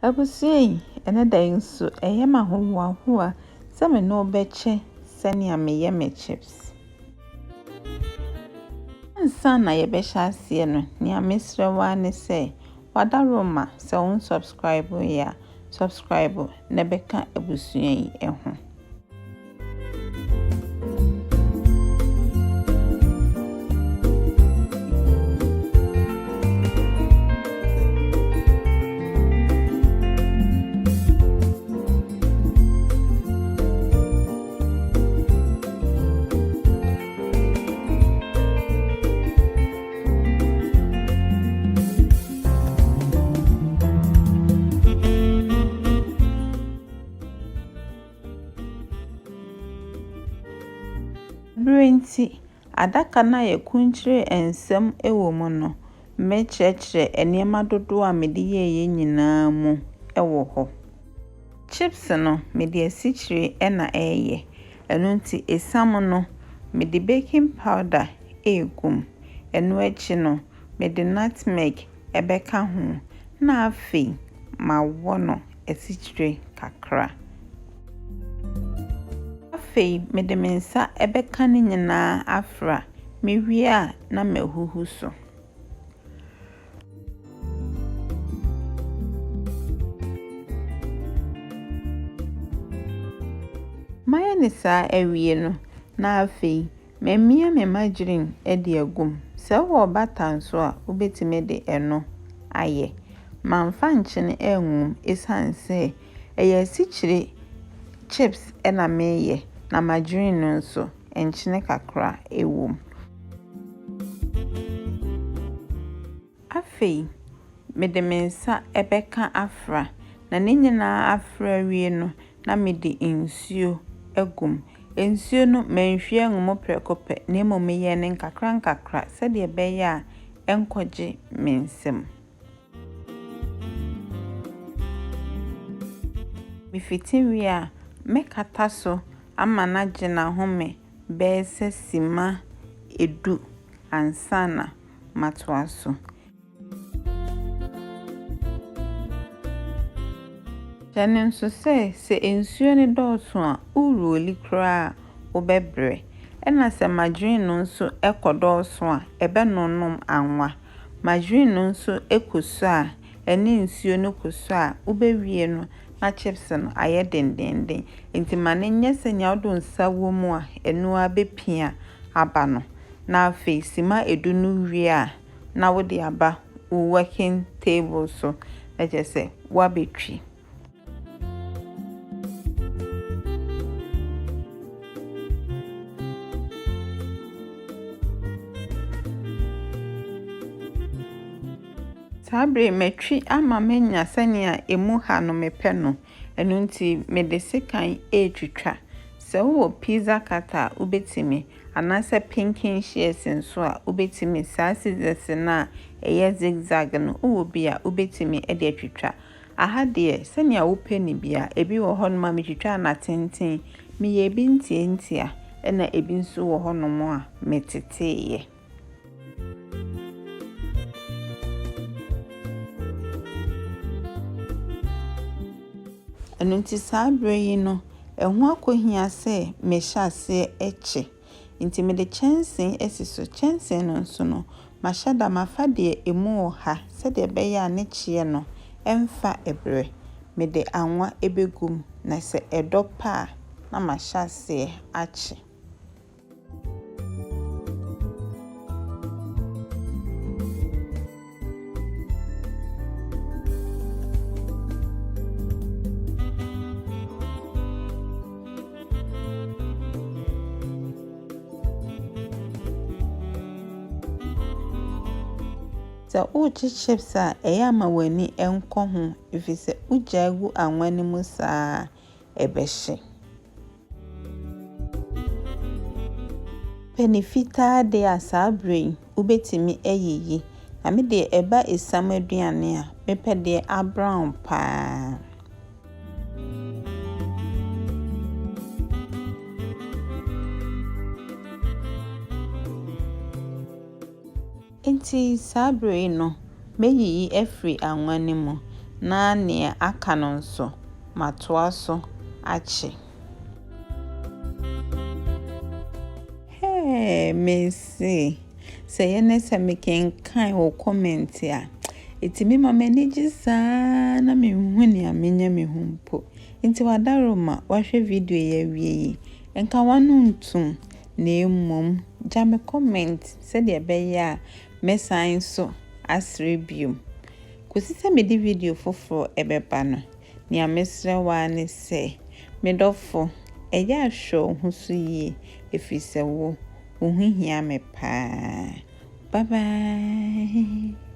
Abusua ene da nso ma hoa se me no beche sani ameye me chips. Ansa na ye be sha ase no ni amesrewa ne se wada roma se un subscribe ya subscribe ne beka abusua yi eho. Brenti adaka na ye kunchire ensem ewo mu no me kyerɛkyerɛ enema dodo a mede ye nyinaa mu ewo ho. Chips no mede asikyire na eye eno nti esam no mede baking powder egum eno achi no mede nutmeg ebeka ho na afei ma wo no asikyire kakra. Afei mede mensa ebeka ne nyinaa afra mewie a na mahuhu so. Maya ne saa awie no na afei memia me margarine de agum. Se wo bata nso a ubetime de eno aye. Mamfa nkyene engum esanse eye asikyire chips na meye na margarine no nso enkyene kakra ewom. Afei mede mensa ebeka afra na ne nyinaa afra wie no na mede nsuo egum. Nsuo no menhwie ngum prekope na emomeye ne nkakra se de beye a enkoje mensem. Mifiti wie a mekata so ama na gina home bese sima edu ansana matoaso. Jane nso se ensuo ne dɔɔso a uroli kra obebre ena se margarine no nso ekodɔɔso a ebenonom anwa. Margarine no nso ekoso a ene nsuo no koso a ubewie no na chips no aye dendenden enti mane nyese nya odo nsa wo mu a eno abepia aba no na afei sima edu no wie a na wo de aba wo working table so eje se wa betwi. Sabre metwi ama menya sania emu ha no mepe no eno nti mede sekan etwitwa. Se wo pizza cutter ubetimi anase pinking shears nso a ubetimi saa scissors na eye zigzag no wo bia ubetimi e de atwitwa. Aha de sania wo peni bia ebi wo ho no ma metwitwa na tenten me ye bi ntientia na ebi nso wo ho no mo a meteteye. Eno nti sabre yi no eho akohia se mehyase eche nti mede chensen esiso chensen no nso no mashada mafade emu oha se de beya ne chie no emfa ebre mede anwa ebegum na se edopa na mashase ache. Sa uchi chips a eyama wani enko ho ifise ujagu anwani mu saa ebehye. Penifita de asabre ubetimi eyiyi na me de eba esam aduane a mepe de brown pa. Enti sabre no meyiyi efri anwane mu na nea aka no nso matoa so achi. Messi. Say yene se me kenkan wo comment a. Etimi ma m'ani gye saa na me hu nea menya me hu mpo. Nti wadaroma wahwe video ya wie yi. Enka wanu ntum na emom gya me comment se de be ya mesan so asre biom. Kosi se me di video foforo ebeba no. Nea mesre wa ne se me dofo eya hwo hu so yi efise wo hia me pa. Bye bye.